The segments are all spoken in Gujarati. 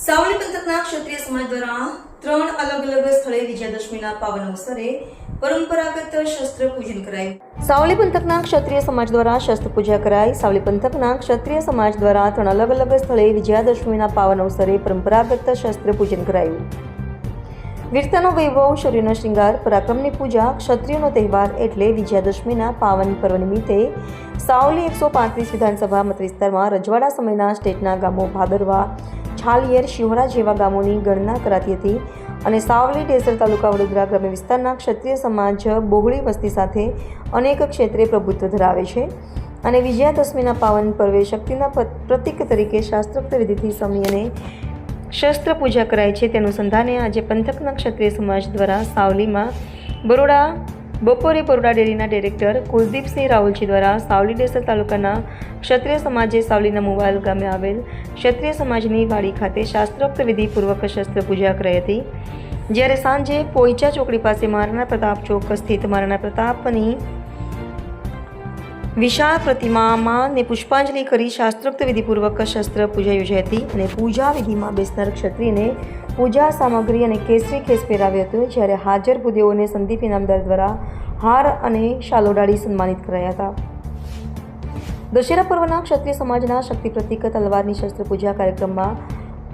સાવલી પંથકના ક્ષત્રિય સમાજ દ્વારા 3 અલગ સ્થળે વિજયાદશમીના પાવન અવસરે પરંપરાગત શસ્ત્ર પૂજન કરાયું। સાવલી પંથકના ક્ષત્રિય સમાજ દ્વારા શસ્ત્ર પૂજા કરાઈ। સાવલી પંથકના ક્ષત્રિય સમાજ દ્વારા 3 અલગ સ્થળે વિજયાદશમીના પાવન અવસરે પરંપરાગત શસ્ત્ર પૂજન કરાયું। વીરતાનો વૈભવ, શૌર્યનો શ્રૃંગાર, પરાક્રમની પૂજા, ક્ષત્રિયોનો તહેવાર એટલે વિજયાદશમીના પાવન પર્વ નિમિત્તે સાવલી 135 વિધાનસભા મત વિસ્તારમાં રજવાડા સમયના સ્ટેટના ગામો ભાદરવા, છાલિયેર, શિહોરા જેવા ગામોની ગણના કરાતી હતી અને સાવલી ડેસર તાલુકા વડોદરા ગ્રામ્ય વિસ્તારના ક્ષત્રિય સમાજ બહોળી વસ્તી સાથે અનેક ક્ષેત્રે પ્રભુત્વ ધરાવે છે અને વિજયાદશમીના પાવન પર્વે શક્તિના પ્રતીક તરીકે શાસ્ત્રોક્ત વિધિથી સમી અને શસ્ત્ર પૂજા કરાય છે। તે અનુસંધાને આજે પંથકના ક્ષત્રિય સમાજ દ્વારા સાવલીમાં બપોરે બરોડા ડેરીના ડિરેક્ટર કુલદીપસિંહ રાહુલજી દ્વારા સાવલી ડેસર તાલુકાના ક્ષત્રિય સમાજે સાવલીના મુવાલ ગામે આવેલ ક્ષત્રિય સમાજની વાડી ખાતે શાસ્ત્રોક્ત વિધિપૂર્વક શસ્ત્ર પૂજા કરાઈ હતી। જ્યારે સાંજે પોઈચા ચોકડી પાસે મહારાણા પ્રતાપ ચોક સ્થિત મહારાણા પ્રતાપની વિશાળ પ્રતિમામાં પુષ્પાંજલિ કરી શાસ્ત્રોક્ત વિધિપૂર્વક શસ્ત્ર પૂજા યોજાઈ હતી અને પૂજા વિધિમાં બેસનાર ક્ષત્રિયને પૂજા સામગ્રી અને કેસરી ખેસ પહેરાવ્યો હતો। જ્યારે હાજર ભૂદેવોને સંદીપ ઇનામદાર દ્વારા હાર અને શાલ ઓઢાડી સન્માનિત કરાયા હતા। દશેરા પર્વના ક્ષત્રિય સમાજના શક્તિ પ્રતીક તલવારની શસ્ત્ર પૂજા કાર્યક્રમમાં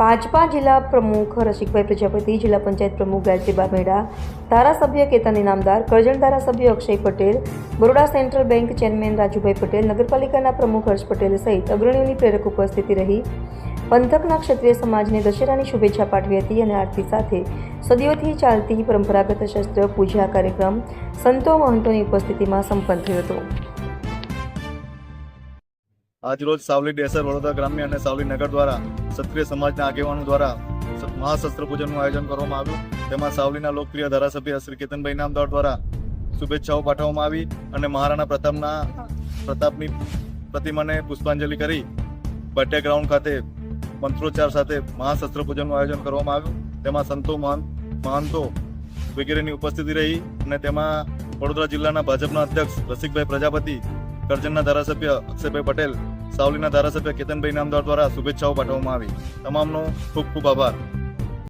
ભાજપા જિલ્લા પ્રમુખ રસિકભાઈ પ્રજાપતિ, જિલ્લા પંચાયત પ્રમુખ ગાયત્રીબા મેડા, ધારાસભ્ય કેતન ઇનામદાર, કરજણ ધારાસભ્ય Akshay Patel, Baroda central bank chairman Rajubhai Patel, નગરપાલિકાના પ્રમુખ હર્ષ પટેલ સહિત અગ્રણીઓની પ્રેરક ઉપસ્થિતિ રહી પંથકના ક્ષત્રિય સમાજને દશેરાની શુભેચ્છા પાઠવી હતી અને આરતી સાથે સદીઓથી ચાલતી પરંપરાગત શસ્ત્ર પૂજા કાર્યક્રમ સંતો મહંતોની ઉપસ્થિતિમાં સંપન્ન થયો હતો। આજરોજ સાવલી ડેસર વડોદરા ગ્રામ્ય અને સાવલી નગર દ્વારા ક્ષત્રિય સમાજના આગેવાનો દ્વારા મહાશસ્ત્ર પૂજનનું આયોજન કરવામાં આવ્યું। તેમાં સાવલીના લોકપ્રિય ધારાસભ્ય શ્રી કેતનભાઈ ઇનામદાર દ્વારા શુભેચ્છાઓ પાઠવવામાં આવી અને મહારાણા પ્રતાપની પ્રતિમાને પુષ્પાંજલિ કરી બર્થડે ગ્રાઉન્ડ ખાતે મંત્રોચ્ચાર સાથે મહાશસ્ત્ર પૂજનનું આયોજન કરવામાં આવ્યું। તેમાં સંતો મહંતો વગેરેની ઉપસ્થિતિ રહી અને તેમાં વડોદરા જિલ્લાના ભાજપના અધ્યક્ષ રસિકભાઈ પ્રજાપતિ, કરજણના ધારાસભ્ય અક્ષયભાઈ પટેલ, સાવલીના ધારાસભ્ય કેતનભાઈ ઇનામદાર દ્વારા શુભેચ્છાઓ પાઠવવામાં આવી। તમામનો ખૂબ ખૂબ આભાર।